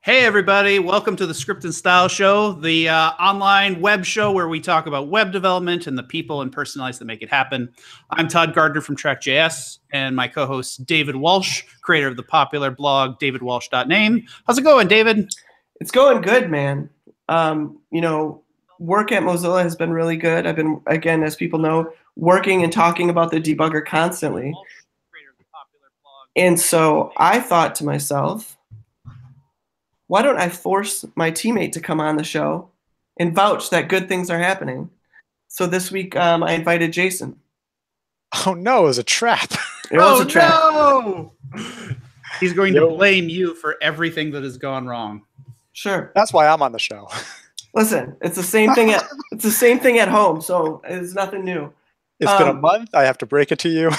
Hey, everybody. Welcome to the Script and Style Show, the online web show where we talk about web development and the people and personalities that make it happen. I'm Todd Gardner from Track.js, and my co-host David Walsh, creator of the popular blog davidwalsh.name. How's it going, David? It's going good, man. Work at Mozilla has been really good. I've been, again, as people know, working and talking about the debugger constantly. And so I thought to myself, why don't I force my teammate to come on the show and vouch that good things are happening? So this week, I invited Jason. Oh no, it was a trap. It was a trap. No! He's going to blame you for everything that has gone wrong. Sure. That's why I'm on the show. Listen, it's the same thing at home, so it's nothing new. It's been a month. I have to break it to you.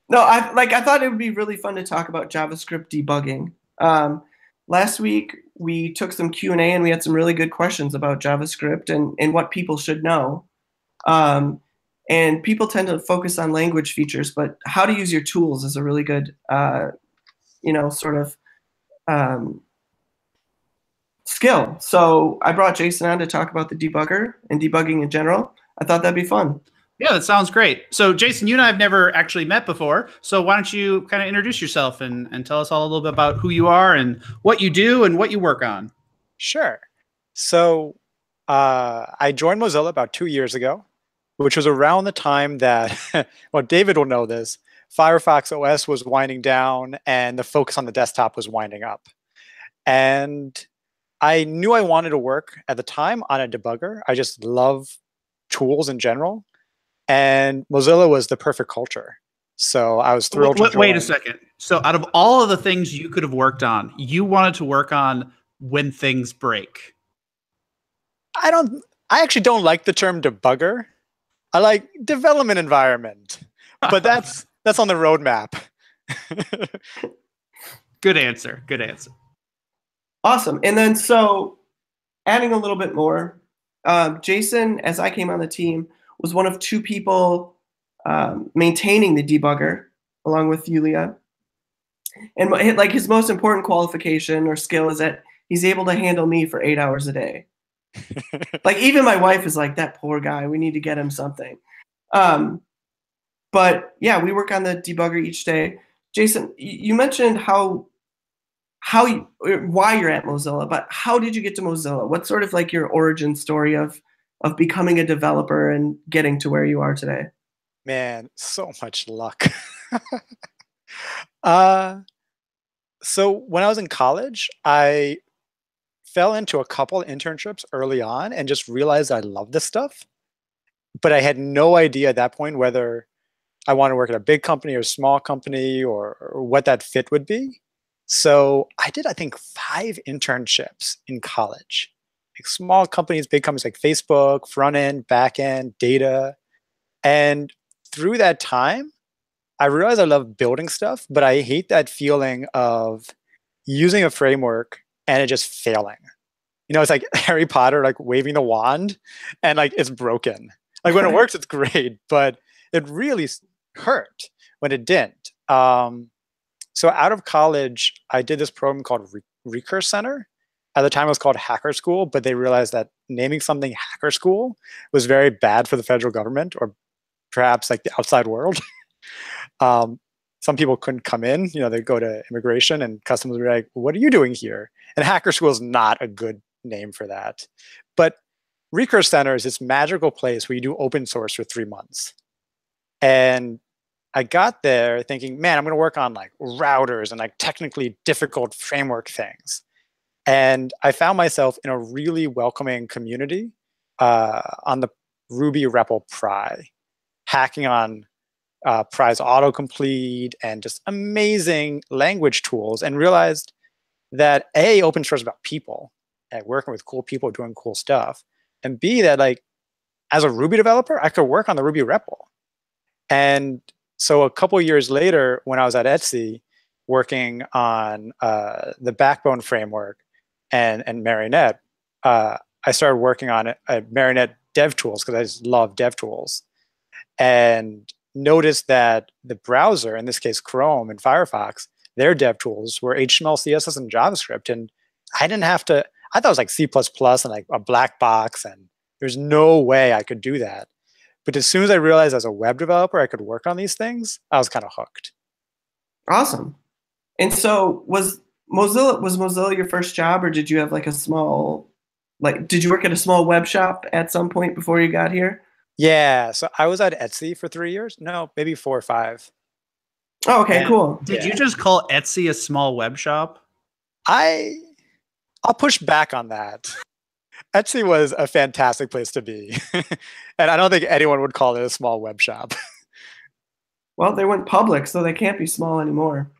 No, I thought it would be really fun to talk about JavaScript debugging. Last week we took some Q&A and we had some really good questions about JavaScript and what people should know. And people tend to focus on language features, but how to use your tools is a really good, skill. So I brought Jason on to talk about the debugger and debugging in general. I thought that'd be fun. Yeah, that sounds great. So, Jason, you and I have never actually met before. So why don't you kind of introduce yourself and tell us all a little bit about who you are and what you do and what you work on? Sure. So I joined Mozilla about 2 years ago, which was around the time that, well, David will know this, Firefox OS was winding down and the focus on the desktop was winding up. And I knew I wanted to work at the time on a debugger. I just love tools in general. And Mozilla was the perfect culture. So I was thrilled to join. Wait a second. So out of all of the things you could have worked on, you wanted to work on when things break. I actually don't like the term debugger. I like development environment. But that's on the roadmap. Good answer. Good answer. Awesome. And then so adding a little bit more, Jason, as I came on the team, was one of two people maintaining the debugger along with Yulia. And like his most important qualification or skill is that he's able to handle me for 8 hours a day. Like even my wife is like, that poor guy, we need to get him something. But yeah, we work on the debugger each day. Jason, you mentioned why you're at Mozilla, but how did you get to Mozilla? What's sort of like your origin story of becoming a developer and getting to where you are today? Man, so much luck. So when I was in college, I fell into a couple internships early on and just realized I love this stuff. But I had no idea at that point whether I want to work at a big company or a small company or what that fit would be. So I did, I think, 5 internships in college. Like small companies, big companies like Facebook, front end, back end, data. And through that time, I realized I love building stuff, but I hate that feeling of using a framework and it just failing. You know, it's like Harry Potter, like waving the wand and like it's broken. Like when it works, it's great, but it really hurt when it didn't. So out of college, I did this program called Recurse Center. At the time, it was called Hacker School, but they realized that naming something Hacker School was very bad for the federal government or perhaps like the outside world. Some people couldn't come in. You know, they'd go to immigration and customs would be like, what are you doing here? And Hacker School is not a good name for that. But Recurse Center is this magical place where you do open source for 3 months. And I got there thinking, man, I'm going to work on like routers and like technically difficult framework things. And I found myself in a really welcoming community on the Ruby REPL Pry, hacking on Pry's autocomplete and just amazing language tools, and realized that A, open source is about people and working with cool people doing cool stuff, and B, that like as a Ruby developer, I could work on the Ruby REPL. And so a couple years later, when I was at Etsy working on the Backbone framework and Marionette, I started working on Marionette Dev Tools because I just love Dev Tools, and noticed that the browser, in this case Chrome and Firefox, their dev tools were HTML, CSS, and JavaScript. And I didn't have to, I thought it was like C++ and like a black box, and there's no way I could do that. But as soon as I realized as a web developer I could work on these things, I was kind of hooked. Awesome. And so was Mozilla your first job, or did you have like a small, like, did you work at a small web shop at some point before you got here? Yeah, so I was at Etsy for 3 years. No, maybe 4 or 5. Oh, okay, And cool. Did you just call Etsy a small web shop? I'll push back on that. Etsy was a fantastic place to be. And I don't think anyone would call it a small web shop. Well, they went public, so they can't be small anymore.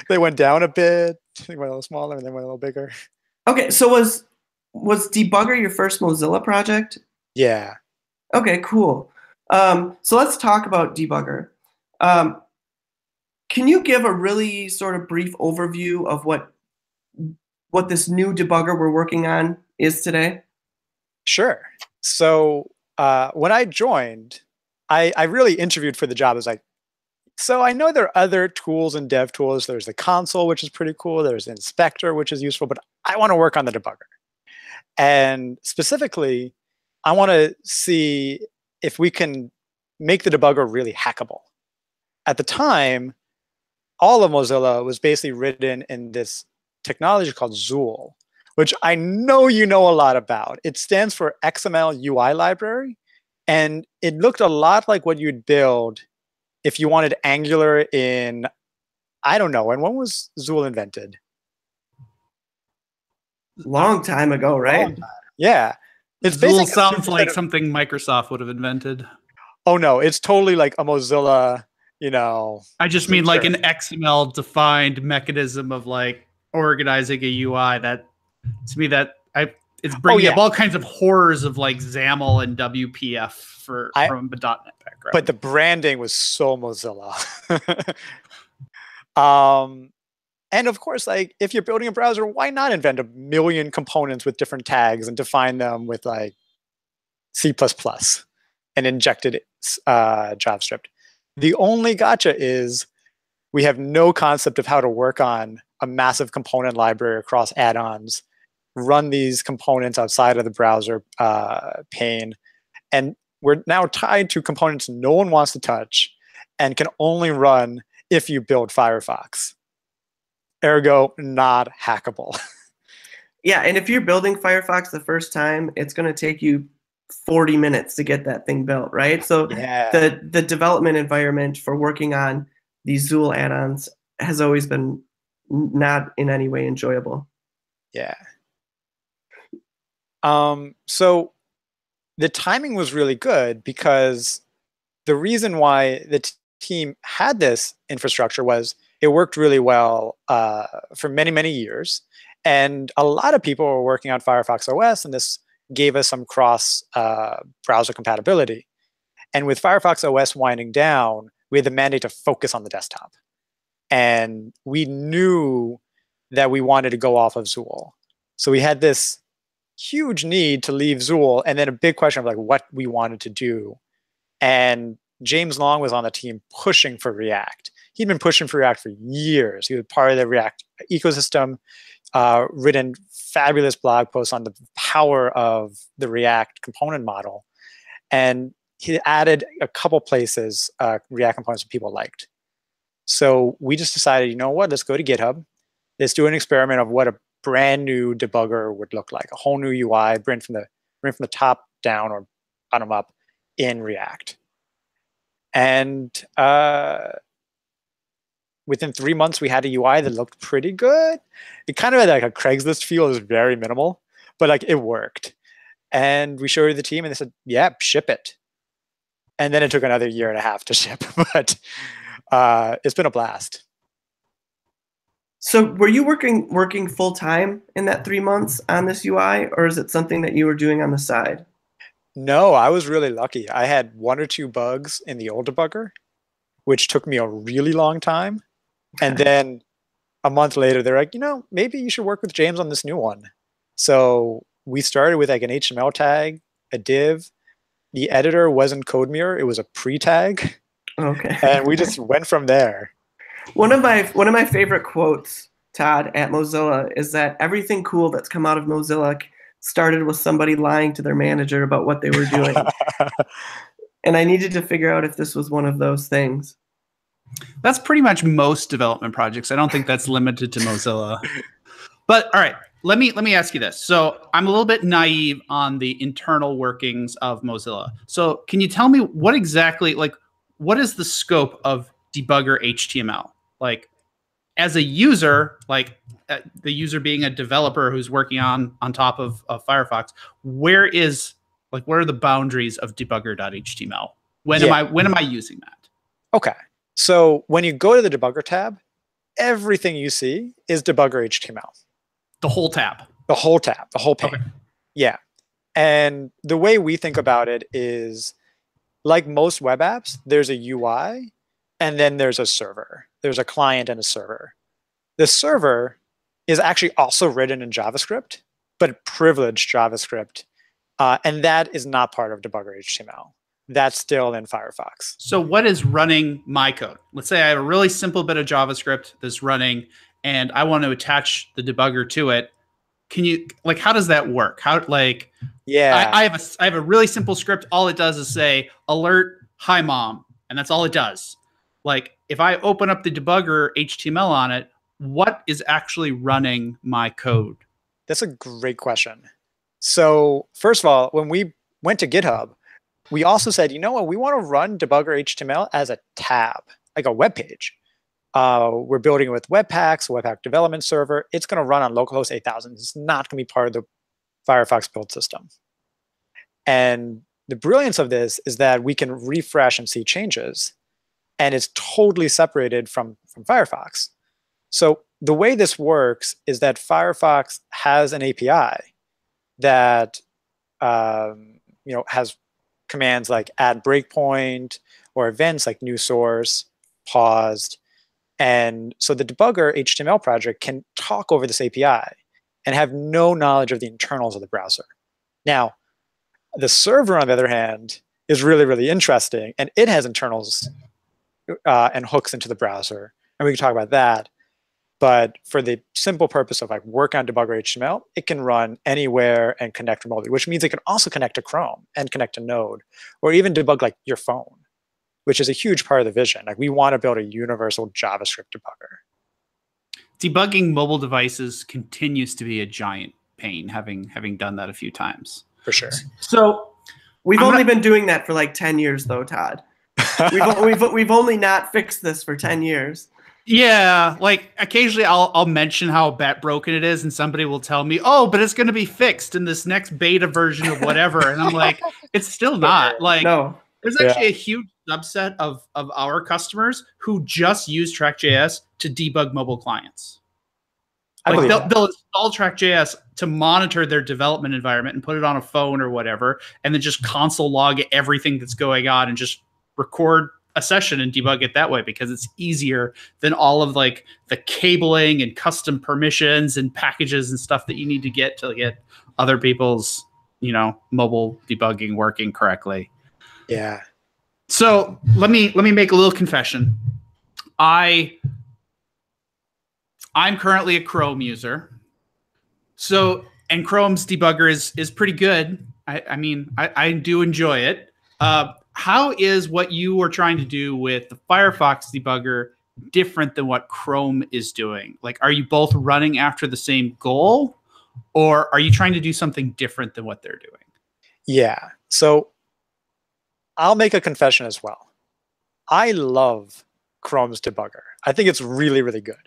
They went down a bit. They went a little smaller, and then went a little bigger. Okay, so was Debugger your first Mozilla project? Yeah. Okay, cool. So let's talk about Debugger. Can you give a really sort of brief overview of what this new debugger we're working on is today? Sure. So when I joined, I really interviewed for the job. I was like, so I know there are other tools and dev tools. There's the console, which is pretty cool. There's inspector, which is useful, but I want to work on the debugger. And specifically, I want to see if we can make the debugger really hackable. At the time, all of Mozilla was basically written in this technology called Zool, which I know you know a lot about. It stands for XML UI library, and it looked a lot like what you'd build if you wanted Angular in, I don't know, and when was Zool invented? Long time ago, right? Long time. Yeah. It's Zool sounds like something Microsoft would have invented. Oh no, it's totally like a Mozilla, you know. I just mean like an XML defined mechanism of like organizing a UI that, to me, it's bringing up all kinds of horrors of like XAML and WPF from a .NET background. But the branding was so Mozilla. And of course, like if you're building a browser, why not invent a million components with different tags and define them with like C++ and injected JavaScript? The only gotcha is we have no concept of how to work on a massive component library across add-ons, run these components outside of the browser pane, and we're now tied to components no one wants to touch and can only run if you build Firefox. Ergo, not hackable. Yeah, and if you're building Firefox the first time, it's going to take you 40 minutes to get that thing built, right? So the development environment for working on these Zool add-ons has always been not in any way enjoyable. Yeah. So the timing was really good because the reason why the team had this infrastructure was it worked really well for many, many years. And a lot of people were working on Firefox OS, and this gave us some cross browser compatibility. And with Firefox OS winding down, we had the mandate to focus on the desktop. And we knew that we wanted to go off of Zool. So we had this huge need to leave Zool, and then a big question of like what we wanted to do. And James Long was on the team pushing for React. He'd been pushing for React for years. He was part of the React ecosystem, written fabulous blog posts on the power of the React component model. And he added a couple places React components that people liked. So we just decided, you know what, let's go to GitHub. Let's do an experiment of what a brand new debugger would look like, a whole new UI, bring from the top down or bottom up in React. And within 3 months, we had a UI that looked pretty good. It kind of had like a Craigslist feel. It was very minimal, but like it worked. And we showed it to the team, and they said, "Yeah, ship it." And then it took another 1.5 years to ship, but it's been a blast. So were you working full time in that 3 months on this UI, or is it something that you were doing on the side? No, I was really lucky. I had 1 or 2 bugs in the old debugger, which took me a really long time. And then a month later, they're like, you know, maybe you should work with James on this new one. So we started with like an HTML tag, a div. The editor wasn't CodeMirror. It was a pre-tag. Okay. And we just went from there. One of my favorite quotes, Todd, at Mozilla is that everything cool that's come out of Mozilla started with somebody lying to their manager about what they were doing. And I needed to figure out if this was one of those things. That's pretty much most development projects. I don't think that's limited to Mozilla. But all right, let me ask you this. So I'm a little bit naive on the internal workings of Mozilla. So can you tell me what exactly, like, what is the scope of debugger HTML? Like, as a user, like the user being a developer who's working on top of Firefox, where are the boundaries of debugger.html? When am I using that? Okay. So when you go to the debugger tab, everything you see is debugger HTML. The whole tab. The whole tab, the whole pane. Okay. Yeah. And the way we think about it is, like most web apps, there's a UI and then there's a server. There's a client and a server. The server is actually also written in JavaScript, but privileged JavaScript. And that is not part of debugger HTML. That's still in Firefox. So what is running my code? Let's say I have a really simple bit of JavaScript that's running and I want to attach the debugger to it. Can you, like, how does that work? Yeah. I have a really simple script. All it does is say alert, hi mom, and that's all it does. Like, if I open up the debugger HTML on it, what is actually running my code? That's a great question. So first of all, when we went to GitHub, we also said, you know what, we want to run debugger HTML as a tab, like a web page. We're building it with Webpack, Webpack development server. It's going to run on localhost 8000. It's not going to be part of the Firefox build system. And the brilliance of this is that we can refresh and see changes, and it's totally separated from Firefox. So the way this works is that Firefox has an API that has commands like add breakpoint or events like new source, paused. And so the debugger HTML project can talk over this API and have no knowledge of the internals of the browser. Now, the server, on the other hand, is really, really interesting, and it has internals and hooks into the browser, and we can talk about that. But for the simple purpose of like work on debugger HTML, it can run anywhere and connect remotely, which means it can also connect to Chrome and connect to Node, or even debug like your phone, which is a huge part of the vision. Like, we want to build a universal JavaScript debugger. Debugging mobile devices continues to be a giant pain, having done that a few times. For sure. So we've only been doing that for like 10 years, though, Todd. We've only not fixed this for 10 years. Yeah, like occasionally I'll mention how broken it is, and somebody will tell me, "Oh, but it's going to be fixed in this next beta version of whatever," and I'm like, "It's still not." Like, no. There's actually a huge subset of our customers who just use Track.js to debug mobile clients. Like, they'll install Track.js to monitor their development environment and put it on a phone or whatever, and then just console log everything that's going on and just record a session and debug it that way, because it's easier than all of like the cabling and custom permissions and packages and stuff that you need to get other people's, mobile debugging working correctly. Yeah. So let me make a little confession. I'm currently a Chrome user. So, and Chrome's debugger is pretty good. I do enjoy it. How is what you were trying to do with the Firefox debugger different than what Chrome is doing? Like, are you both running after the same goal, or are you trying to do something different than what they're doing? Yeah. So I'll make a confession as well. I love Chrome's debugger. I think it's really, really good.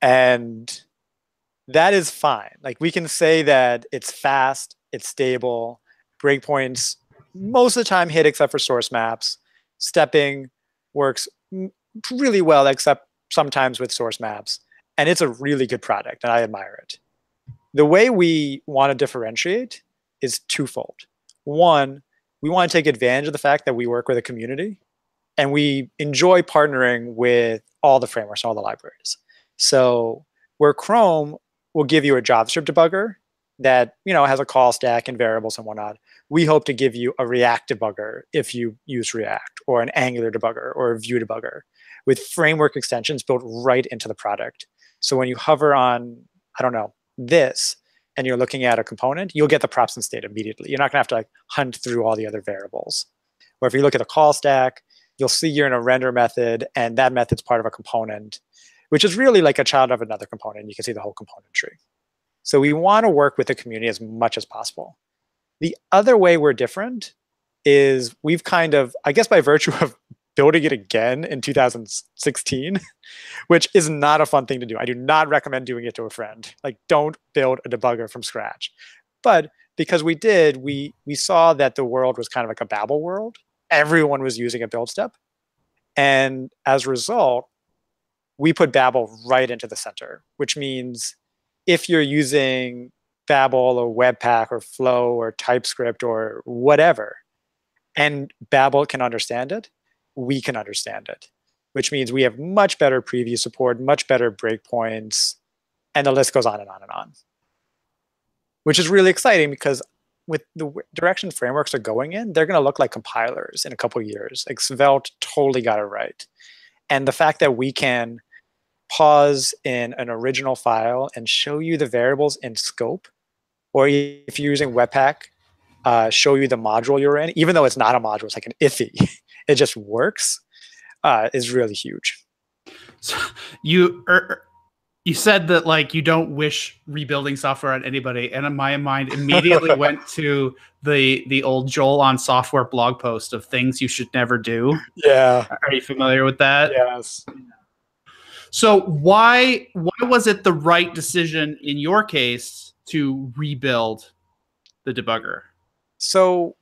And that is fine. Like, we can say that it's fast, it's stable, breakpoints most of the time hit except for source maps. Stepping works really well, except sometimes with source maps. And it's a really good product, and I admire it. The way we want to differentiate is twofold. One, we want to take advantage of the fact that we work with a community, and we enjoy partnering with all the frameworks, all the libraries. So where Chrome will give you a JavaScript debugger that has a call stack and variables and whatnot, we hope to give you a React debugger if you use React, or an Angular debugger, or a Vue debugger. with framework extensions built right into the product. So when you hover on, I don't know, this, and you're looking at a component, you'll get the props and state immediately. You're not going to have to like hunt through all the other variables. Or if you look at the call stack, you'll see you're in a render method, and that method's part of a component, which is really like a child of another component. You can see the whole component tree. So we want to work with the community as much as possible. The other way we're different is we've kind of, I guess by virtue of building it again in 2016, which is not a fun thing to do. I do not recommend doing it to a friend. Like, don't build a debugger from scratch. But because we did, we saw that the world was kind of like a Babel world. Everyone was using a build step. And as a result, we put Babel right into the center, which means if you're using Babel or Webpack or Flow or TypeScript or whatever, and Babel can understand it, we can understand it, which means we have much better preview support, much better breakpoints, and the list goes on and on and on. Which is really exciting because with the direction frameworks are going in, they're going to look like compilers in a couple of years. Like Svelte totally got it right. And the fact that we can pause in an original file and show you the variables in scope, or if you're using Webpack, show you the module you're in, even though it's not a module, it's like an IFI. It just works, is really huge. So you said that like you don't wish rebuilding software on anybody, and my mind immediately went to the old Joel on Software blog post of things you should never do. Yeah. Are you familiar with that? Yes. So why was it the right decision in your case to rebuild the debugger? So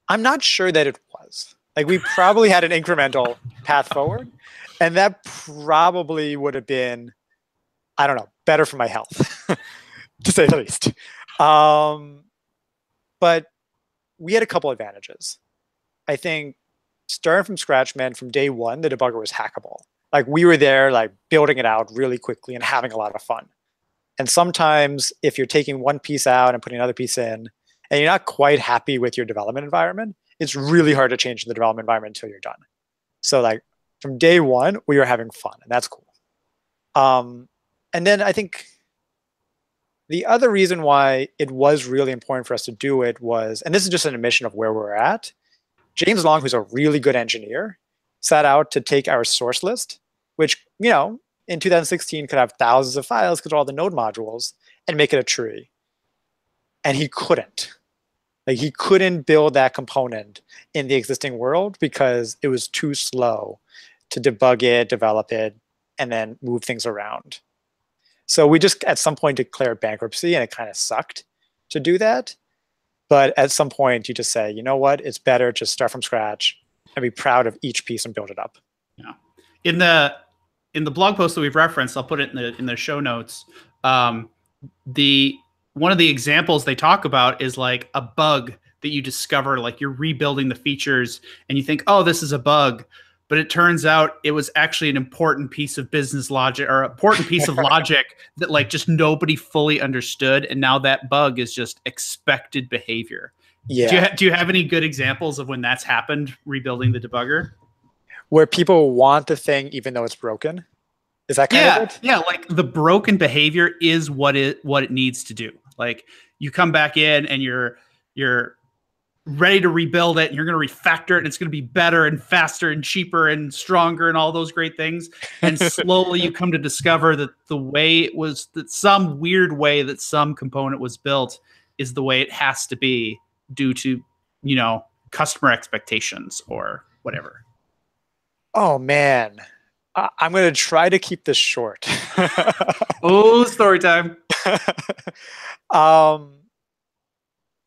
I'm not sure that it was. Like, we probably had an incremental path forward, and that probably would have been, I don't know, better for my health, to say the least. But we had a couple advantages. I think starting from scratch meant from day one, the debugger was hackable. Like, we were there, like, building it out really quickly and having a lot of fun. And sometimes if you're taking one piece out and putting another piece in, and you're not quite happy with your development environment, it's really hard to change the development environment until you're done. So like from day one, we were having fun, and that's cool. And then I think the other reason why it was really important for us to do it was, and this is just an admission of where we're at, James Long, who's a really good engineer, set out to take our source list, which, you know, in 2016 could have thousands of files because of all the node modules, and make it a tree. And he couldn't. Like, he couldn't build that component in the existing world because it was too slow to debug it, develop it, and then move things around. So we just at some point declared bankruptcy, and it kind of sucked to do that. But at some point you just say, you know what, it's better to start from scratch and be proud of each piece and build it up. Yeah. In the blog post that we've referenced, I'll put it in the show notes. One of the examples they talk about is like a bug that you discover, like you're rebuilding the features and you think, oh, this is a bug. But it turns out it was actually an important piece of business logic or an important piece of logic that like just nobody fully understood. And now that bug is just expected behavior. Yeah. Do you have any good examples of when that's happened, rebuilding the debugger? Where people want the thing even though it's broken? Is that kind of it? Yeah, like the broken behavior is what it needs to do. Like you come back in and you're ready to rebuild it, and you're going to refactor it, and it's going to be better and faster and cheaper and stronger and all those great things. And slowly you come to discover that the way it was, that some weird way that some component was built is the way it has to be due to, you know, customer expectations or whatever. Oh man, I'm going to try to keep this short. Oh, story time.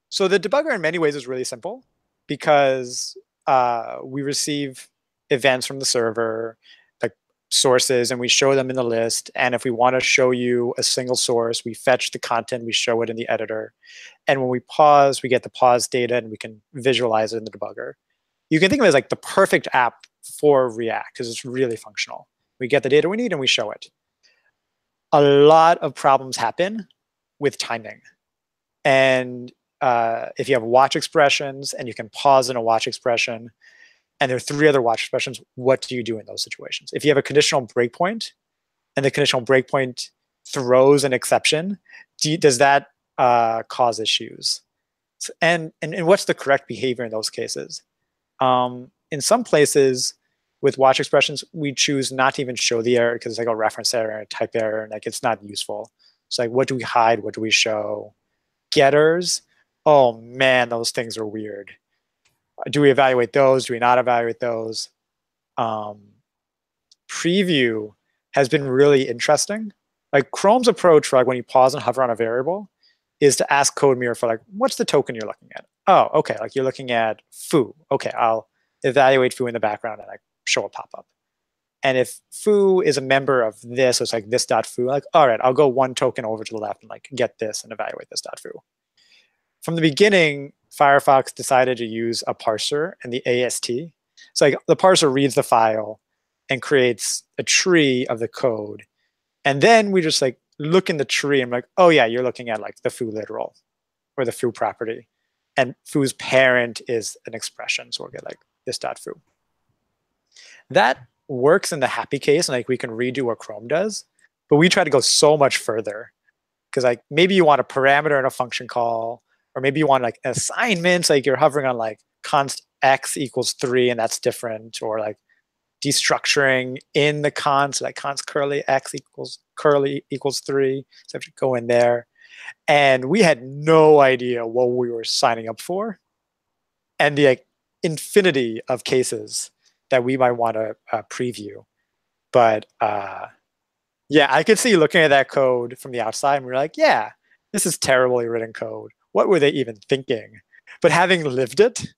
So the debugger in many ways is really simple because we receive events from the server, like sources, and we show them in the list. And if we want to show you a single source, we fetch the content, we show it in the editor. And when we pause, we get the pause data and we can visualize it in the debugger. You can think of it as like the perfect app for React because it's really functional. We get the data we need and we show it. A lot of problems happen with timing. And if you have watch expressions and you can pause in a watch expression, and there are 3 other watch expressions, what do you do in those situations? If you have a conditional breakpoint and the conditional breakpoint throws an exception, does that cause issues? And what's the correct behavior in those cases? In some places with watch expressions, we choose not to even show the error because it's like a reference error, a type error, and like it's not useful. So like, what do we hide? What do we show? Getters, oh man, those things are weird. Do we evaluate those? Do we not evaluate those? Preview has been really interesting. Like Chrome's approach for like when you pause and hover on a variable is to ask CodeMirror for like, what's the token you're looking at? Oh, okay, like you're looking at foo. Okay, I'll evaluate foo in the background and like show a pop-up. And if foo is a member of this, so it's like this.foo, like, all right, I'll go 1 token over to the left and like get this and evaluate this.foo. From the beginning, Firefox decided to use a parser and the AST. So like the parser reads the file and creates a tree of the code. And then we just like look in the tree and I'm like, oh yeah, you're looking at like the foo literal or the foo property. And foo's parent is an expression. So we'll get like this.foo. That works in the happy case, and like we can redo what Chrome does, but we try to go so much further because like maybe you want a parameter in a function call, or maybe you want like assignments, like you're hovering on like const x equals 3 and that's different, or like destructuring in the const, like const curly x equals 3. So I have to go in there. And we had no idea what we were signing up for. And the like, infinity of cases that we might want to preview. But yeah, I could see looking at that code from the outside and we're like, yeah, this is terribly written code. What were they even thinking? But having lived it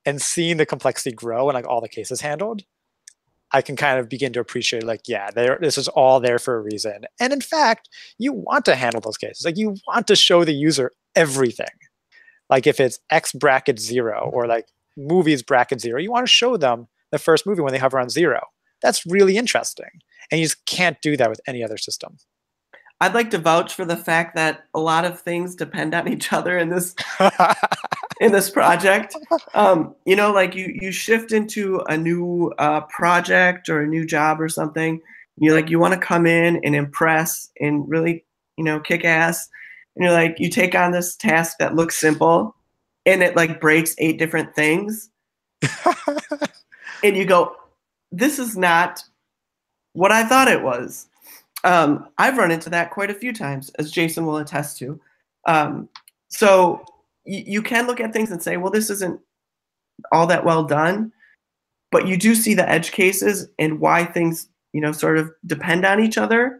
and seen the complexity grow and like all the cases handled, I can kind of begin to appreciate like, yeah, this is all there for a reason. And in fact, you want to handle those cases. Like you want to show the user everything. Like if it's X bracket 0 or like movies bracket 0, you want to show them the first movie when they hover on 0. That's really interesting. And you just can't do that with any other system. I'd like to vouch for the fact that a lot of things depend on each other in this in this project. You know, like you shift into a new project or a new job or something. You want to come in and impress and really, kick ass. And you're like, you take on this task that looks simple, and it like breaks 8 different things. And you go, this is not what I thought it was. I've run into that quite a few times, as Jason will attest to. So you can look at things and say, well, this isn't all that well done, but you do see the edge cases and why things, sort of depend on each other.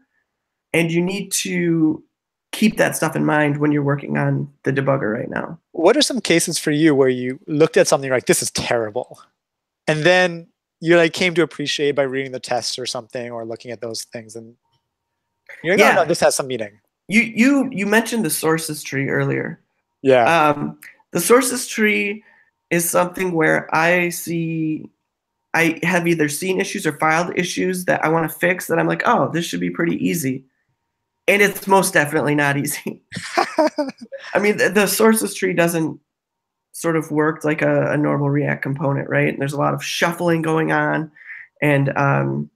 And you need to keep that stuff in mind when you're working on the debugger right now. What are some cases for you where you looked at something like, this is terrible, and then you like came to appreciate by reading the tests or something or looking at those things and you're like, yeah, no, this has some meaning. You mentioned the sources tree earlier. Yeah. The sources tree is something where I have either seen issues or filed issues that I want to fix that I'm like, oh, this should be pretty easy. And it's most definitely not easy. I mean, the sources tree doesn't sort of work like a normal React component, right? And there's a lot of shuffling going on, and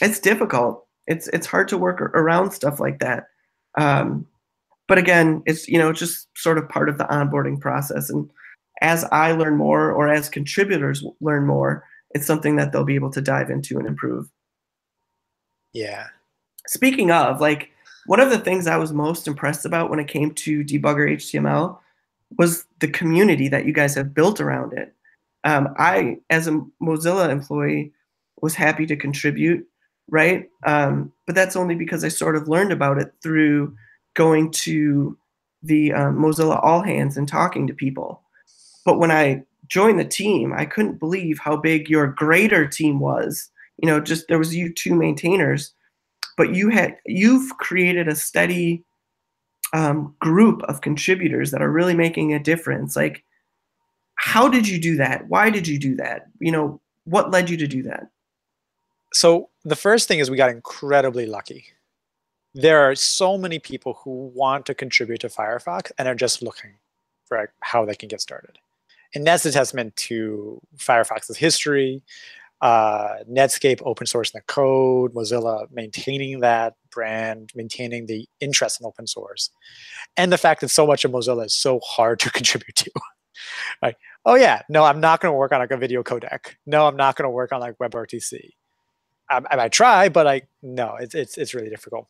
it's difficult. It's hard to work around stuff like that. But again, it's just sort of part of the onboarding process. And as I learn more, or as contributors learn more, it's something that they'll be able to dive into and improve. Yeah. Speaking of, like, one of the things I was most impressed about when it came to Debugger HTML was the community that you guys have built around it. I, as a Mozilla employee, was happy to contribute, right? But that's only because I sort of learned about it through going to the Mozilla All Hands and talking to people. But when I joined the team, I couldn't believe how big your greater team was. Just there was you 2 maintainers, but you've created a steady group of contributors that are really making a difference. Like, how did you do that? Why did you do that? What led you to do that? So the first thing is we got incredibly lucky. There are so many people who want to contribute to Firefox and are just looking for how they can get started. And that's a testament to Firefox's history, Netscape open sourcing the code, Mozilla maintaining that brand, maintaining the interest in open source, and the fact that so much of Mozilla is so hard to contribute to. Like, oh yeah, no, I'm not going to work on like a video codec. No, I'm not going to work on like WebRTC. I might try, but no, it's really difficult.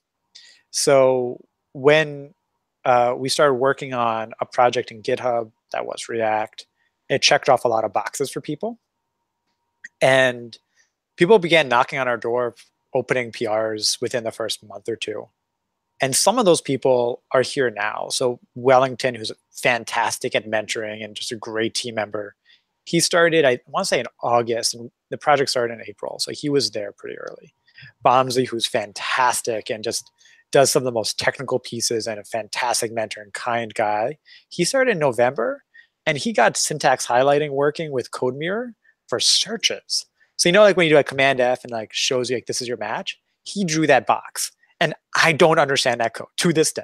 So when we started working on a project in GitHub that was React, it checked off a lot of boxes for people. And people began knocking on our door, opening PRs within the first month or two. And some of those people are here now. So Wellington, who's fantastic at mentoring and just a great team member, he started, I want to say in August, and the project started in April. So he was there pretty early. Bomsley, who's fantastic and just does some of the most technical pieces and a fantastic mentor and kind guy. He started in November, and he got syntax highlighting working with CodeMirror for searches. So like when you do a Command F and like shows you like this is your match, he drew that box. And I don't understand that code to this day.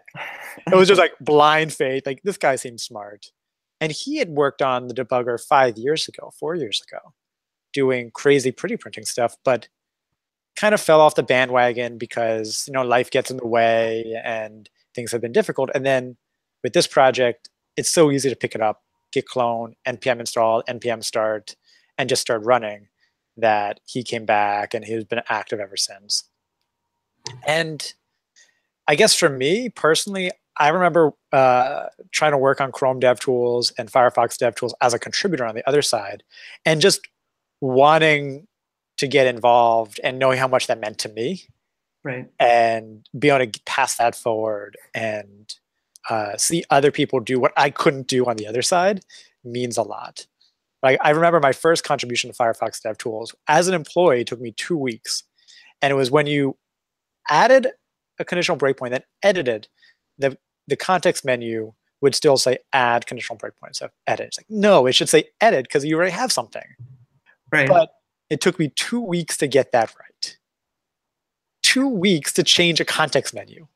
It was just like blind faith. Like this guy seems smart. And he had worked on the debugger 4 years ago, doing crazy pretty printing stuff, but kind of fell off the bandwagon because life gets in the way and things have been difficult. And then with this project, it's so easy to pick it up, git clone, npm install, npm start, and just start running that he came back and he's been active ever since. And I guess for me personally, I remember trying to work on Chrome Dev Tools and Firefox Dev Tools as a contributor on the other side, and just wanting to get involved and knowing how much that meant to me, right? And be able to pass that forward and see other people do what I couldn't do on the other side means a lot. Like I remember my first contribution to Firefox Dev Tools as an employee took me 2 weeks, and it was when you added a conditional breakpoint, then edited the context menu would still say add conditional breakpoint. So edit. It's like, no, it should say edit because you already have something. Right. But it took me 2 weeks to get that right. 2 weeks to change a context menu.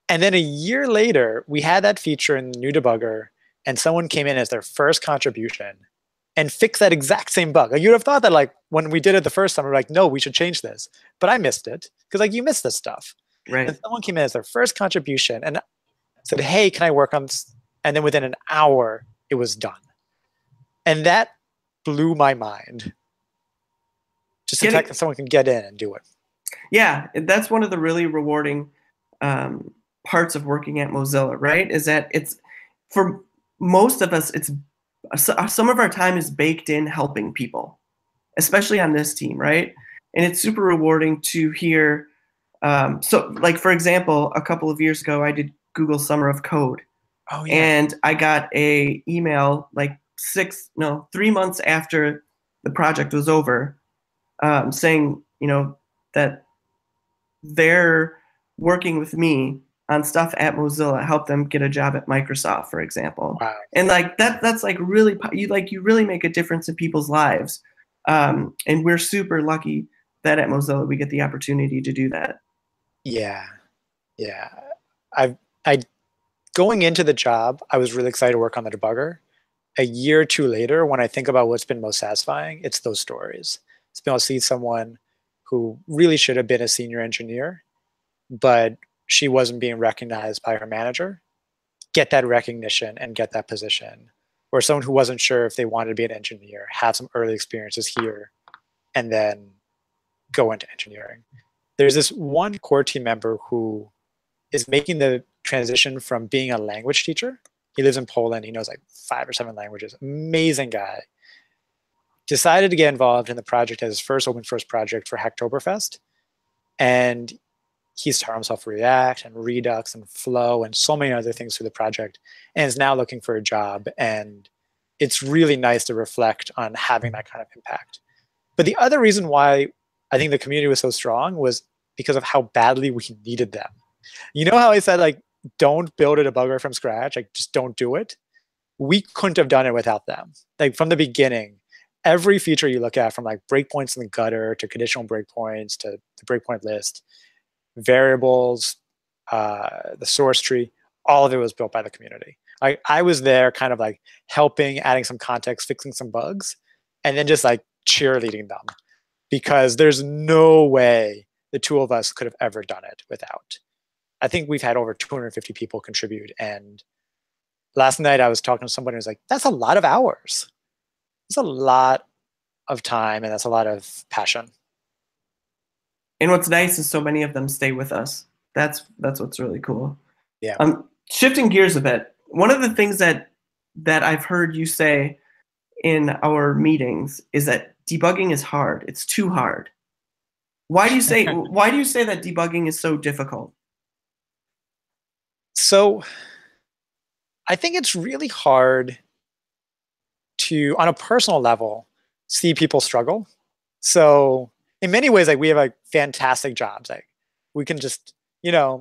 And then a year later, we had that feature in the new debugger, and someone came in as their first contribution and fixed that exact same bug. Like, you'd have thought that like when we did it the first time, we were like, no, we should change this. But I missed it because like you missed this stuff. Right. And someone came in as their first contribution and said, hey, can I work on this? And then within an hour, it was done. And that blew my mind. Just the fact that someone can get in and do it. Yeah, that's one of the really rewarding parts of working at Mozilla, right? Is that it's, for most of us, it's some of our time is baked in helping people, especially on this team, right? And it's super rewarding to hear. So like, for example, a couple of years ago, I did Google Summer of Code. Oh, yeah. And I got a email like 3 months after the project was over, saying, that they're working with me on stuff at Mozilla, help them get a job at Microsoft, for example. Wow. And like that's like really, you really make a difference in people's lives. And we're super lucky that at Mozilla we get the opportunity to do that. Yeah. I going into the job, I was really excited to work on the debugger. A year or two later, when I think about what's been most satisfying, it's those stories. It's been able to see someone who really should have been a senior engineer, but she wasn't being recognized by her manager, get that recognition and get that position. Or someone who wasn't sure if they wanted to be an engineer, have some early experiences here, and then go into engineering. There's this one core team member who is making the transition from being a language teacher. He lives in Poland. He knows like 5 or 7 languages. Amazing guy. Decided to get involved in the project as his first open source project for Hacktoberfest. And he's taught himself React and Redux and Flow and so many other things through the project, and is now looking for a job. And it's really nice to reflect on having that kind of impact. But the other reason why I think the community was so strong was because of how badly we needed them. You know how I said, like, don't build a debugger from scratch, like just don't do it? We couldn't have done it without them. Like from the beginning, every feature you look at, from like breakpoints in the gutter to conditional breakpoints to the breakpoint list, variables, the source tree, all of it was built by the community. I was there kind of like helping, adding some context, fixing some bugs, and then just like cheerleading them, because there's no way the two of us could have ever done it without. I think we've had over 250 people contribute. And last night I was talking to somebody who was like, that's a lot of hours. It's a lot of time, and that's a lot of passion. And what's nice is so many of them stay with us. That's what's really cool. Yeah. Shifting gears a bit, one of the things that I've heard you say in our meetings is that debugging is hard. It's too hard. Why do you say that debugging is so difficult? So I think it's really hard to, on a personal level, see people struggle. So in many ways, like we have like fantastic jobs. Like we can just,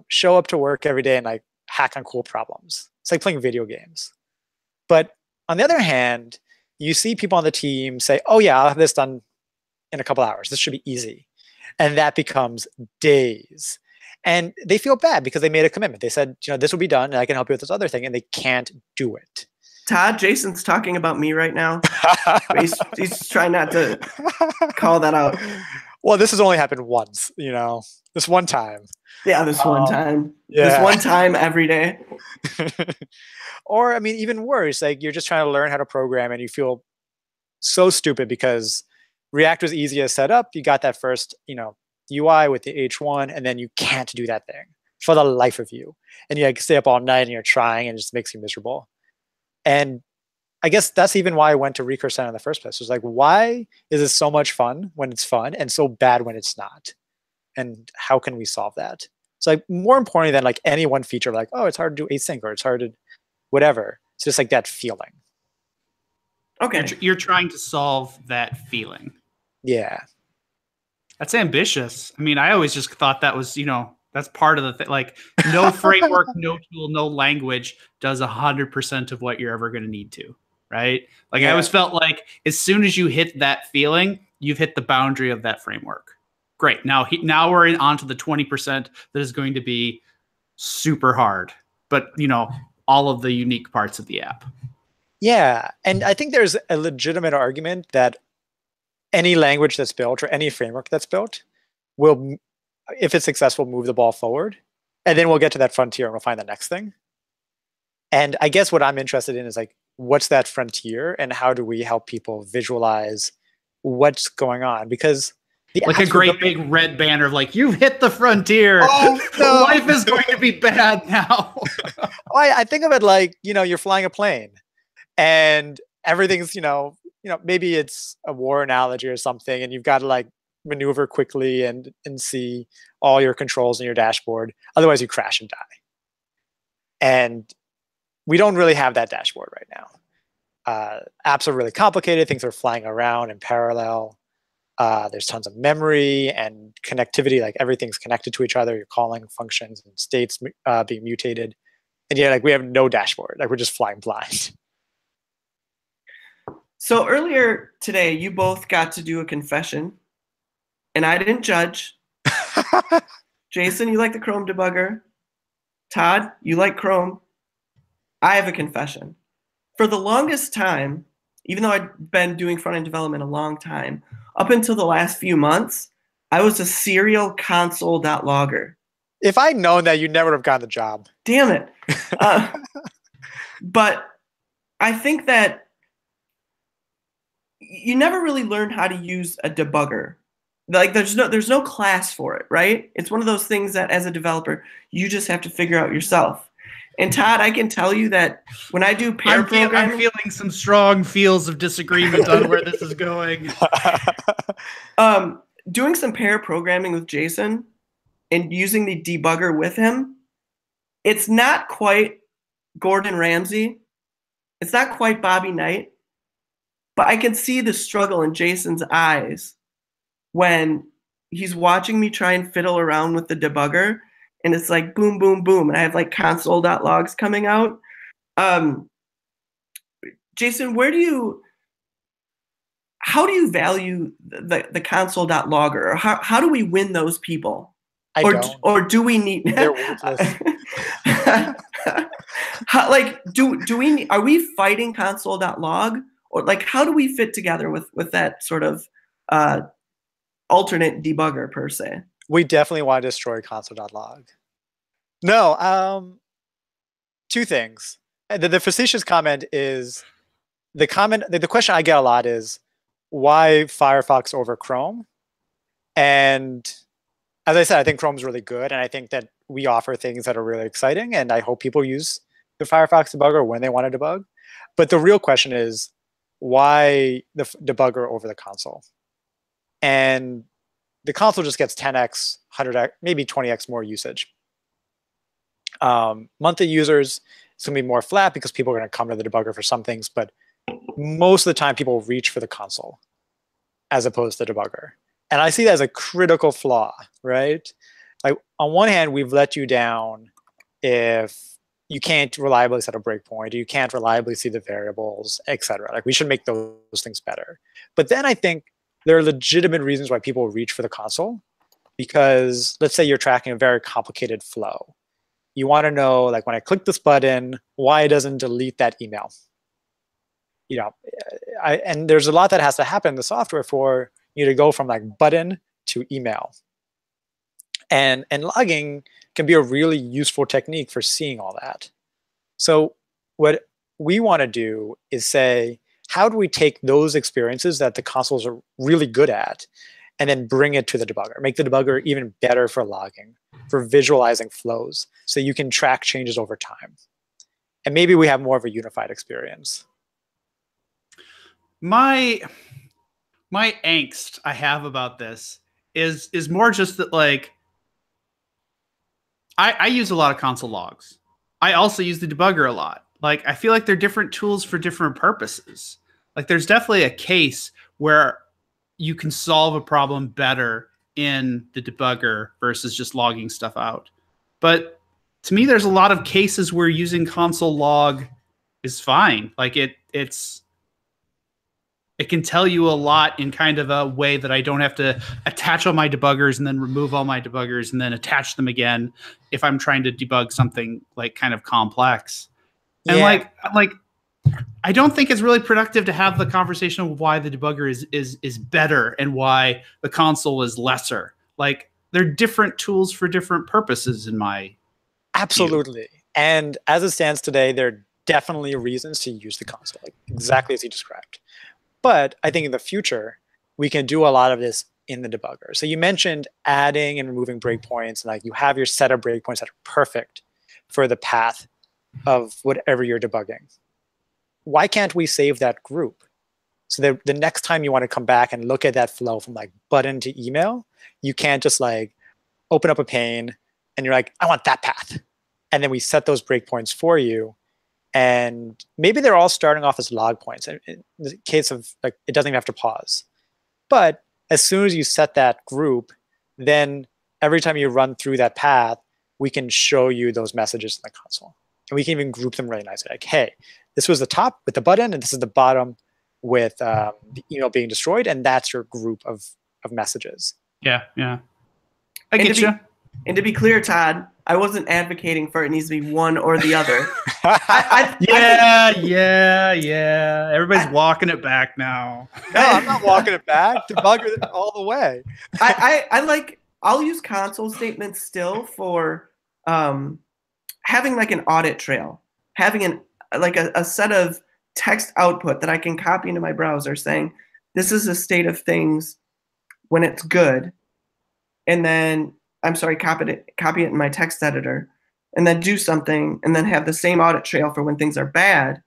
show up to work every day and like hack on cool problems. It's like playing video games. But on the other hand, you see people on the team say, oh yeah, I'll have this done in a couple hours. This should be easy. And that becomes days. And they feel bad because they made a commitment. They said, this will be done and I can help you with this other thing. And they can't do it. Todd, Jason's talking about me right now. He's trying not to call that out. Well, this has only happened once, this one time. Yeah, this one time. Yeah. This one time every day. Or, even worse, like you're just trying to learn how to program and you feel so stupid because React was easy to set up. You got that first, UI with the H1, and then you can't do that thing for the life of you. And you like stay up all night and you're trying, and it just makes you miserable. And I guess that's even why I went to Recurse Center in the first place. It was like, why is it so much fun when it's fun and so bad when it's not? And how can we solve that? So like more importantly than like any one feature, like, oh, it's hard to do async or it's hard to whatever. It's just like that feeling. Okay. You're trying to solve that feeling. Yeah. That's ambitious. I always just thought that was, that's part of the thing. Like no framework, no tool, no language does 100% of what you're ever going to need to, right? Like I always felt like as soon as you hit that feeling, you've hit the boundary of that framework. Great. Now we're on to the 20% that is going to be super hard, but all of the unique parts of the app. Yeah. And I think there's a legitimate argument that any language that's built or any framework that's built will, if it's successful, move the ball forward. And then we'll get to that frontier and we'll find the next thing. And I guess what I'm interested in is like, what's that frontier and how do we help people visualize what's going on? Because like a great big red banner of like, you've hit the frontier. Oh, no. Life is going to be bad now. I think of it like, you're flying a plane and everything's, maybe it's a war analogy or something, and you've got to like maneuver quickly and see all your controls in your dashboard. Otherwise you crash and die. And we don't really have that dashboard right now. Apps are really complicated. Things are flying around in parallel. There's tons of memory and connectivity, like everything's connected to each other. You're calling functions and states being mutated. And yet, like we have no dashboard. Like we're just flying blind. So earlier today, you both got to do a confession, and I didn't judge. Jason, you like the Chrome debugger. Todd, you like Chrome. I have a confession. For the longest time, even though I'd been doing front-end development a long time, up until the last few months, I was a serial console.logger. If I'd known that, you never would have gotten the job. Damn it. But I think that you never really learn how to use a debugger. Like there's no class for it, right? It's one of those things that as a developer, you just have to figure out yourself. And Todd, I can tell you that when I do pair programming, I'm feeling some strong feels of disagreement on where this is going. Doing some pair programming with Jason and using the debugger with him, it's not quite Gordon Ramsay. It's not quite Bobby Knight. But I can see the struggle in Jason's eyes when he's watching me try and fiddle around with the debugger. And it's like boom, boom, boom. And I have like console.logs coming out. Jason, how do you value the console.logger? Or how do we win those people? I don't. Or do we need... They're worthless. are we fighting console.log, or like how do we fit together with that sort of alternate debugger per se? We definitely want to destroy console.log. No, two things. The facetious comment is the question I get a lot is why Firefox over Chrome? And as I said, I think Chrome's really good, and I think that we offer things that are really exciting, and I hope people use the Firefox debugger when they want to debug. But the real question is, why the debugger over the console? And the console just gets 10x, 100x, maybe 20x more usage. Monthly users, it's going to be more flat because people are going to come to the debugger for some things, but most of the time people reach for the console as opposed to the debugger. And I see that as a critical flaw, right? Like on one hand, we've let you down if you can't reliably set a breakpoint, or you can't reliably see the variables, etc. Like we should make those things better. But then I think there are legitimate reasons why people reach for the console, because let's say you're tracking a very complicated flow. You want to know, like when I click this button, why it doesn't delete that email. You know, and there's a lot that has to happen in the software for you to go from like button to email. And logging can be a really useful technique for seeing all that. So what we want to do is say, how do we take those experiences that the consoles are really good at and then bring it to the debugger, make the debugger even better for logging, for visualizing flows, so you can track changes over time. And maybe we have more of a unified experience. My angst I have about this is more just that, like, I use a lot of console logs. I also use the debugger a lot. Like, I feel like they're different tools for different purposes. Like, there's definitely a case where you can solve a problem better in the debugger versus just logging stuff out. But to me, there's a lot of cases where using console log is fine. Like, it can tell you a lot in kind of a way that I don't have to attach all my debuggers and then remove all my debuggers and then attach them again if I'm trying to debug something like kind of complex. And like I don't think it's really productive to have the conversation of why the debugger is better and why the console is lesser. Like, they're different tools for different purposes in my Absolutely. View. And as it stands today, there are definitely reasons to use the console, like exactly as you described. But I think in the future, we can do a lot of this in the debugger. So you mentioned adding and removing breakpoints, and like you have your set of breakpoints that are perfect for the path of whatever you're debugging. Why can't we save that group? So that the next time you want to come back and look at that flow from like button to email, you can't just like open up a pane and you're like, I want that path. And then we set those breakpoints for you. And maybe they're all starting off as log points. In the case of like, it doesn't even have to pause. But as soon as you set that group, then every time you run through that path, we can show you those messages in the console. And we can even group them really nicely. Like, hey, this was the top with the button, and this is the bottom with the email being destroyed, and that's your group of messages. Yeah. I get you. And to be clear, Todd, I wasn't advocating for it needs to be one or the other. Yeah. Everybody's walking it back now. No, I'm not walking it back. Debugger it all the way. I'll use console statements still for having like an audit trail, having a set of text output that I can copy into my browser saying, this is a state of things when it's good. And then, copy it in my text editor, and then do something, and then have the same audit trail for when things are bad.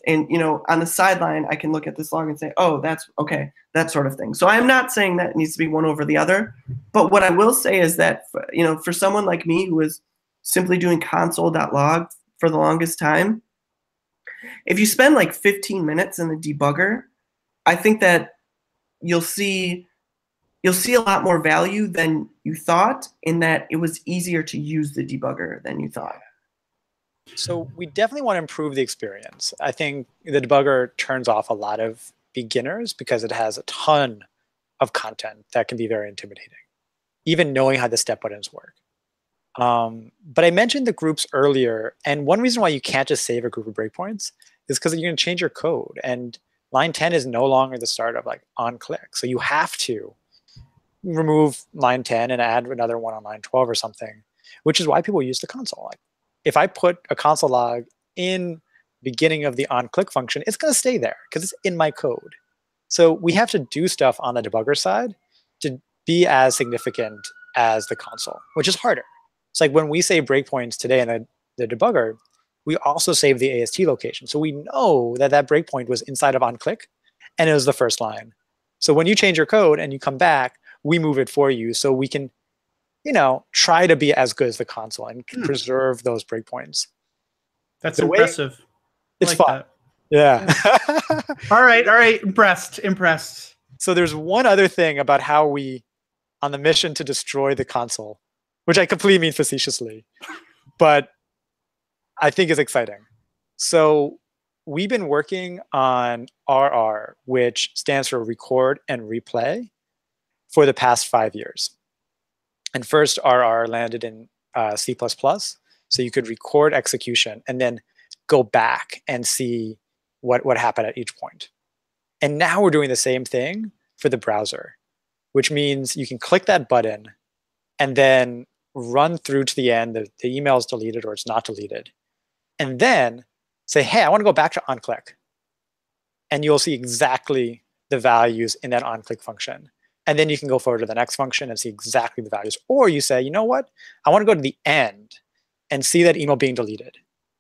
And you know, on the sideline, I can look at this log and say, oh, that's okay, that sort of thing. So I'm not saying that it needs to be one over the other. But what I will say is that, you know, for someone like me who was simply doing console.log for the longest time, if you spend like 15 minutes in the debugger, I think that you'll see a lot more value than you thought, in that it was easier to use the debugger than you thought. So we definitely want to improve the experience. I think the debugger turns off a lot of beginners because it has a ton of content that can be very intimidating, even knowing how the step buttons work. But I mentioned the groups earlier, and one reason why you can't just save a group of breakpoints is because you're going to change your code, and line 10 is no longer the start of like on click. So you have to remove line 10 and add another one on line 12 or something, which is why people use the console. Like if I put a console log in beginning of the on click function, it's going to stay there because it's in my code. So we have to do stuff on the debugger side to be as significant as the console, which is harder. It's like when we say breakpoints today in the debugger, we also save the AST location. So we know that that breakpoint was inside of onClick, and it was the first line. So when you change your code and you come back, we move it for you so we can, try to be as good as the console and preserve those breakpoints. That's impressive. It's fun. Yeah. All right. Impressed. So there's one other thing about how we, on the mission to destroy the console, which I completely mean facetiously, but I think is exciting. So we've been working on RR, which stands for record and replay, for the past 5 years. And first RR landed in C++, so you could record execution and then go back and see what happened at each point. And now we're doing the same thing for the browser, which means you can click that button and then run through to the end, the email is deleted or it's not deleted, and then say, hey, I want to go back to onClick. And you'll see exactly the values in that onClick function. And then you can go forward to the next function and see exactly the values. Or you say, you know what? I want to go to the end and see that email being deleted.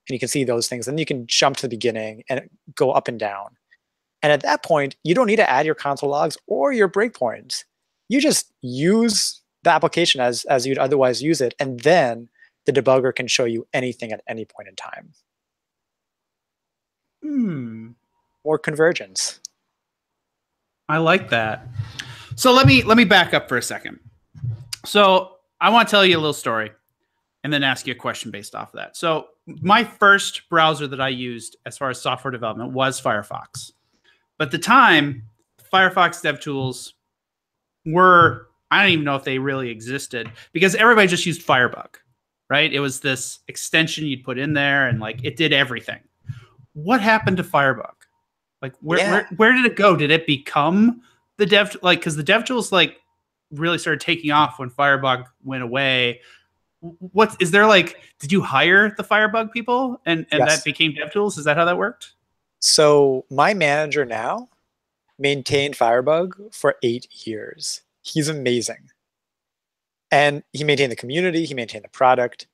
And you can see those things. Then you can jump to the beginning and go up and down. And at that point, you don't need to add your console logs or your breakpoints. You just use the application as you'd otherwise use it. And then the debugger can show you anything at any point in time. More convergence. I like that. So let me back up for a second. So I want to tell you a little story and then ask you a question based off of that. So my first browser that I used as far as software development was Firefox. But at the time, Firefox Dev Tools were, I don't even know if they really existed because everybody just used Firebug, right? It was this extension you'd put in there and like it did everything. What happened to Firebug? Like where did it go? Did it become the dev, like, because the dev tools like really started taking off when Firebug went away? What is there, like, did you hire the Firebug people and Yes. that became dev tools? Is that how that worked? So my manager now maintained Firebug for 8 years. He's amazing. And he maintained the community, he maintained the product,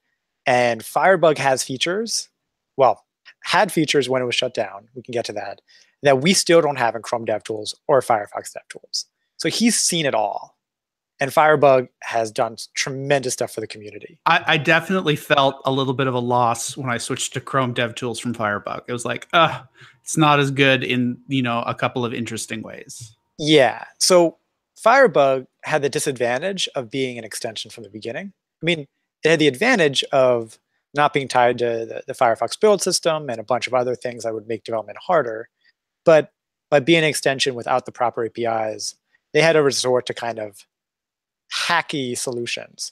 and Firebug has features, well, had features when it was shut down, we can get to that we still don't have in Chrome DevTools or Firefox DevTools. So he's seen it all. And Firebug has done tremendous stuff for the community. I definitely felt a little bit of a loss when I switched to Chrome DevTools from Firebug. It was like, it's not as good in, a couple of interesting ways. Yeah. So Firebug had the disadvantage of being an extension from the beginning. I mean, it had the advantage of not being tied to the Firefox build system and a bunch of other things that would make development harder. But by being an extension without the proper APIs, they had to resort to kind of hacky solutions.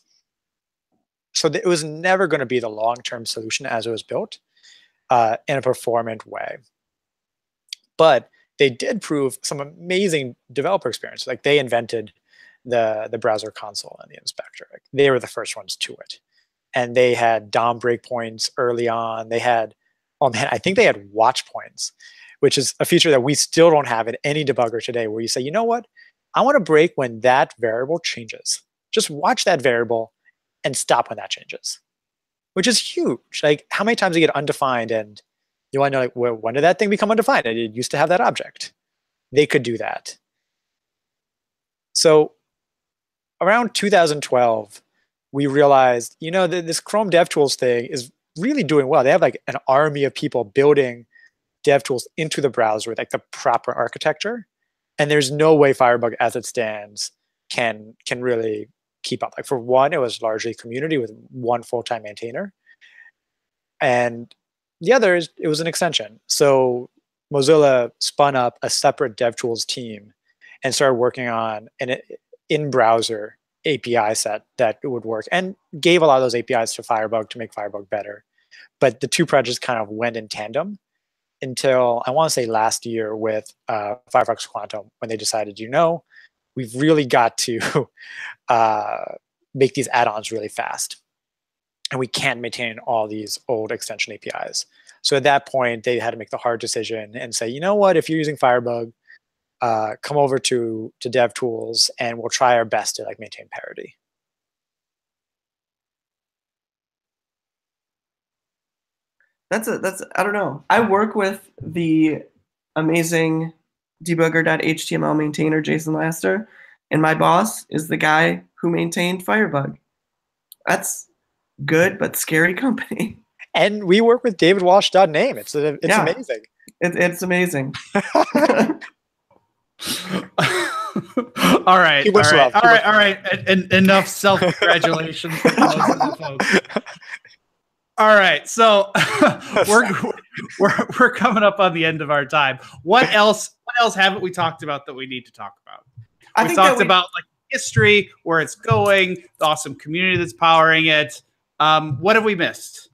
So it was never going to be the long-term solution as it was built in a performant way. But they did prove some amazing developer experience. Like they invented the browser console and the inspector. Like they were the first ones to it. And they had DOM breakpoints early on. They had, I think they had watch points, which is a feature that we still don't have in any debugger today, where you say, you know what? I want to break when that variable changes. Just watch that variable and stop when that changes, which is huge. Like how many times you get undefined and you want to know, like, well, when did that thing become undefined? It used to have that object. They could do that. So around 2012, we realized, this Chrome DevTools thing is really doing well. They have like an army of people building DevTools into the browser with like the proper architecture. And there's no way Firebug as it stands can really keep up. Like for one, it was largely community with one full-time maintainer. And the other is it was an extension. So Mozilla spun up a separate DevTools team and started working on an in-browser API set that would work, and gave a lot of those APIs to Firebug to make Firebug better. But the two projects kind of went in tandem until I want to say last year with Firefox Quantum, when they decided, we've really got to make these add-ons really fast, and we can't maintain all these old extension APIs. So at that point, they had to make the hard decision and say, you know what, if you're using Firebug, come over to Dev Tools, and we'll try our best to maintain parity. That's I don't know. I work with the amazing debugger.html maintainer, Jason Laster, and my boss is the guy who maintained Firebug. That's good, but scary company. And we work with David Walsh.name. It's amazing. It's amazing. All right. Enough self-congratulations from most of the folks. All right, so we're coming up on the end of our time. What else haven't we talked about that we need to talk about? We talked about history, where it's going, the awesome community that's powering it. What have we missed?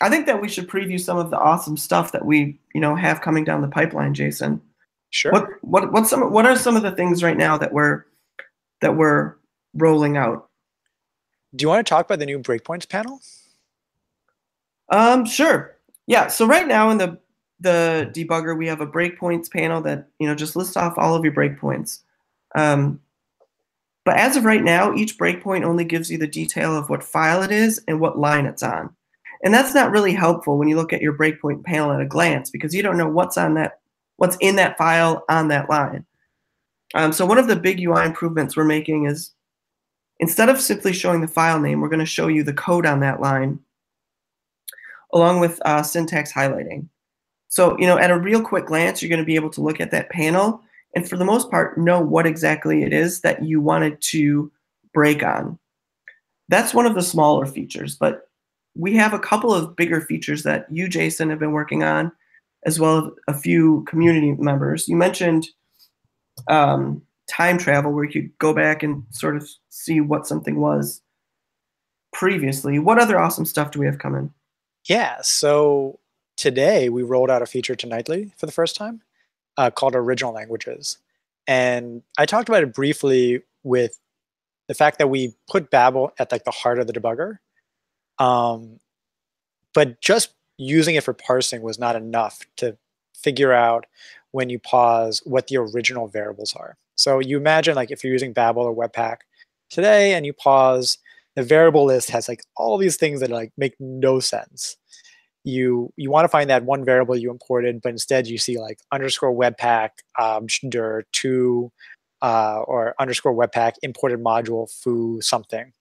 I think that we should preview some of the awesome stuff that we have coming down the pipeline, Jason. Sure. What are some of the things right now that we're rolling out? Do you want to talk about the new breakpoints panel? Sure. Yeah. So right now in the debugger, we have a breakpoints panel that just lists off all of your breakpoints. But as of right now, each breakpoint only gives you the detail of what file it is and what line it's on. And that's not really helpful when you look at your breakpoint panel at a glance, because you don't know what's in that file on that line. So one of the big UI improvements we're making is, instead of simply showing the file name, we're going to show you the code on that line, along with syntax highlighting. So at a real quick glance, you're going to be able to look at that panel and, for the most part, know what exactly it is that you wanted to break on. That's one of the smaller features, but we have a couple of bigger features that you, Jason, have been working on, as well as a few community members. You mentioned time travel, where you could go back and sort of see what something was previously. What other awesome stuff do we have coming? Yeah, so today we rolled out a feature to Nightly for the first time called Original Languages. And I talked about it briefly with the fact that we put Babel at the heart of the debugger. But just using it for parsing was not enough to figure out, when you pause, what the original variables are. So you imagine if you're using Babel or Webpack today and you pause, the variable list has all these things that make no sense. You want to find that one variable you imported, but instead you see underscore Webpack dir 2 or underscore Webpack imported module foo something.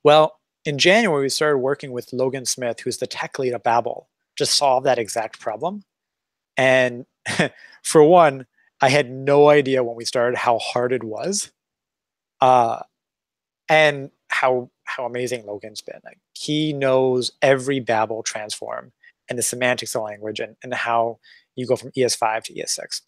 Well, in January, we started working with Logan Smith, who's the tech lead at Babel, to solve that exact problem. And for one, I had no idea when we started how hard it was, and how amazing Logan's been. He knows every Babel transform and the semantics of the language, and how you go from ES5 to ES6.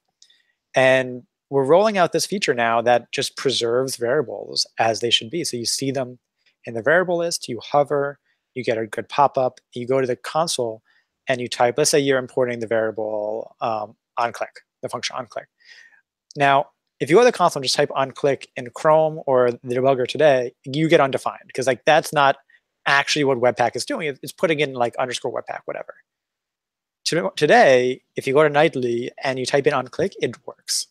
And we're rolling out this feature now that just preserves variables as they should be. So you see them in the variable list, you hover, you get a good pop-up, you go to the console, and you type, let's say you're importing the variable onClick, the function onClick. Now, if you go to the console and just type onClick in Chrome or the debugger today, you get undefined, because that's not actually what Webpack is doing. It's putting in underscore Webpack, whatever. Today, if you go to Nightly and you type in onClick, it works.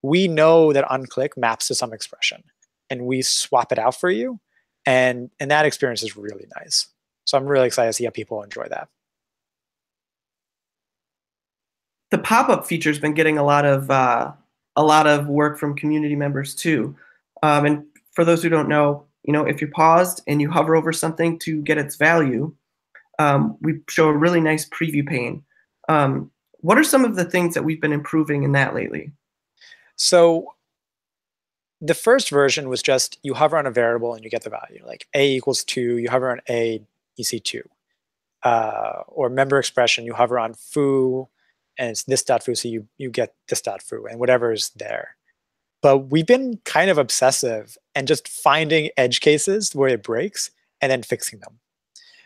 We know that onClick maps to some expression, and we swap it out for you. And that experience is really nice. So I'm really excited to see how people enjoy that. The pop-up feature's been getting a lot of work from community members too. And for those who don't know, if you paused and you hover over something to get its value, we show a really nice preview pane. What are some of the things that we've been improving in that lately? So the first version was just you hover on a variable and you get the value, a equals 2, you hover on a, you see 2. Or member expression, you hover on foo, and it's this dot foo, so you get this dot foo, and whatever is there. But we've been kind of obsessive and just finding edge cases where it breaks and then fixing them.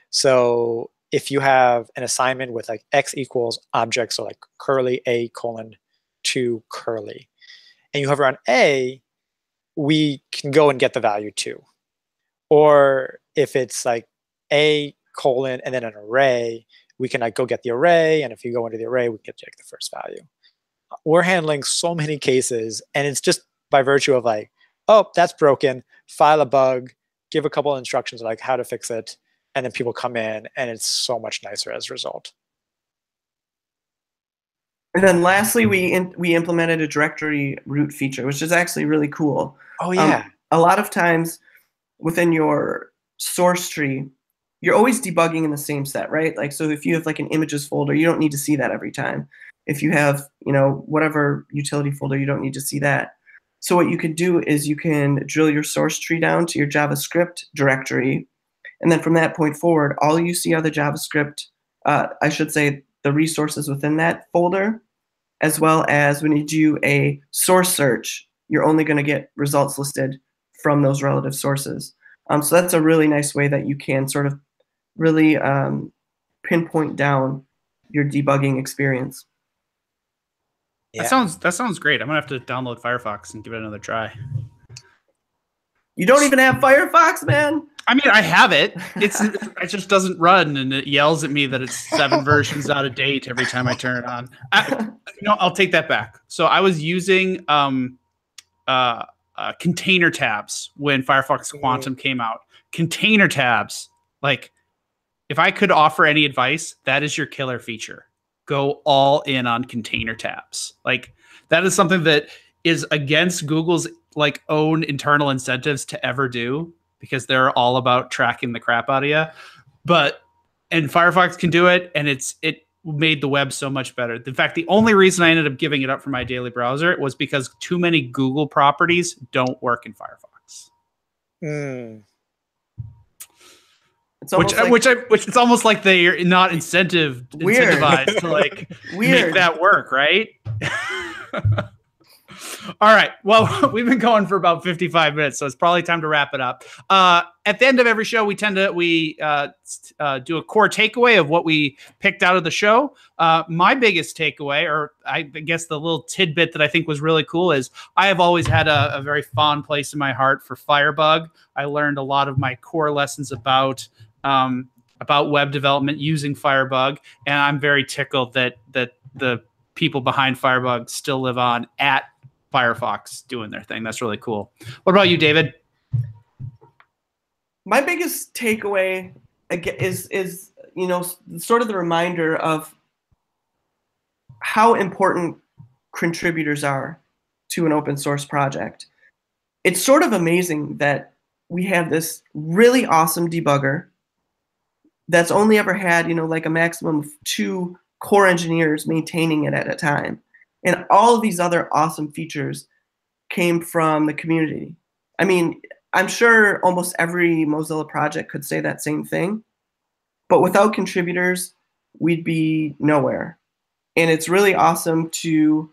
So if you have an assignment with like x equals object, so like curly a colon 2 curly, and you hover on a, we can go and get the value 2. Or if it's like a colon and then an array, we can like go get the array, and if you go into the array, we can take the first value. We're handling so many cases, and it's just by virtue of like, oh, that's broken, file a bug, give a couple of instructions like how to fix it, and then people come in, and it's so much nicer as a result. And then lastly, we implemented a directory root feature, which is actually really cool. Oh, yeah. A lot of times within your source tree, you're always debugging in the same set, right? Like, so if you have like an images folder, you don't need to see that every time. If you have, whatever utility folder, you don't need to see that. So what you could do is you can drill your source tree down to your JavaScript directory. And then from that point forward, all you see are the JavaScript, I should say the resources within that folder, as well as when you do a source search, you're only going to get results listed from those relative sources. So that's a really nice way that you can sort of really pinpoint down your debugging experience. Yeah. That sounds great. I'm gonna have to download Firefox and give it another try. You don't even have Firefox, man. I mean, I have it. It just doesn't run, and it yells at me that it's 7 versions out of date every time I turn it on. I'll take that back. So I was using container tabs when Firefox Quantum came out. Container tabs, like, if I could offer any advice, that is your killer feature. Go all in on container tabs. Like, that is something that is against Google's like own internal incentives to ever do, because they're all about tracking the crap out of you. And Firefox can do it, and it made the web so much better. In fact, the only reason I ended up giving it up for my daily browser was because too many Google properties don't work in Firefox. Which it's almost like they're not incentivized to like make that work, right? All right. Well, we've been going for about 55 minutes, so it's probably time to wrap it up. At the end of every show, we do a core takeaway of what we picked out of the show. My biggest takeaway, or I guess the little tidbit that I think was really cool, is I have always had a very fond place in my heart for Firebug. I learned a lot of my core lessons about web development using Firebug, and I'm very tickled that the people behind Firebug still live on at Firefox doing their thing. That's really cool. What about you, David? My biggest takeaway is sort of the reminder of how important contributors are to an open source project. It's sort of amazing that we have this really awesome debugger that's only ever had, like a maximum of 2 core engineers maintaining it at a time. And all of these other awesome features came from the community. I mean, I'm sure almost every Mozilla project could say that same thing, but without contributors, we'd be nowhere. And it's really awesome to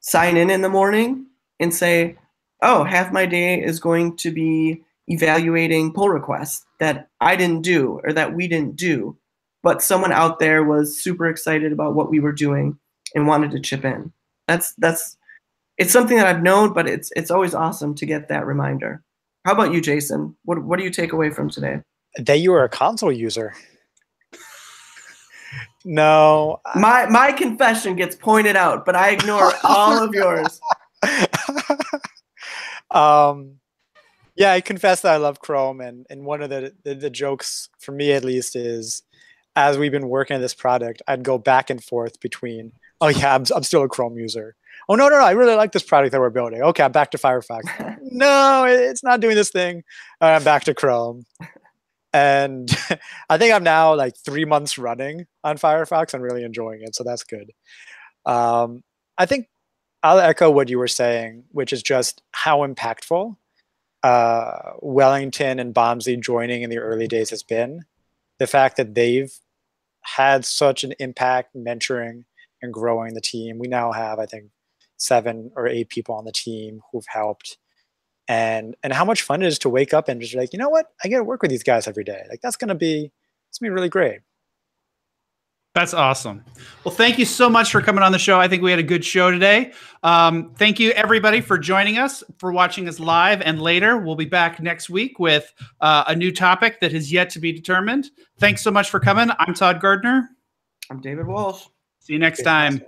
sign in the morning and say, oh, half my day is going to be evaluating pull requests that I didn't do or that we didn't do, but someone out there was super excited about what we were doing and wanted to chip in. It's something that I've known, but it's always awesome to get that reminder. How about you, Jason? What do you take away from today? That you are a console user. No. My confession gets pointed out, but I ignore all of yours. Yeah, I confess that I love Chrome, and one of the jokes, for me at least, is as we've been working on this product, I'd go back and forth between, oh yeah, I'm still a Chrome user. Oh no, I really like this product that we're building. Okay, I'm back to Firefox. No, it's not doing this thing. I'm back to Chrome. And I think I'm now like 3 months running on Firefox and really enjoying it, so that's good. I think I'll echo what you were saying, which is just how impactful Wellington and Bomsley joining in the early days has been. The fact that they've had such an impact mentoring and growing the team. We now have, I think, 7 or 8 people on the team who've helped, and how much fun it is to wake up and just be like, you know what, I get to work with these guys every day. Like it's gonna be really great. That's awesome. Well, thank you so much for coming on the show. I think we had a good show today. Thank you, everybody, for joining us, for watching us live and later. We'll be back next week with a new topic that has yet to be determined. Thanks so much for coming. I'm Todd Gardner. I'm David Walsh. See you next time.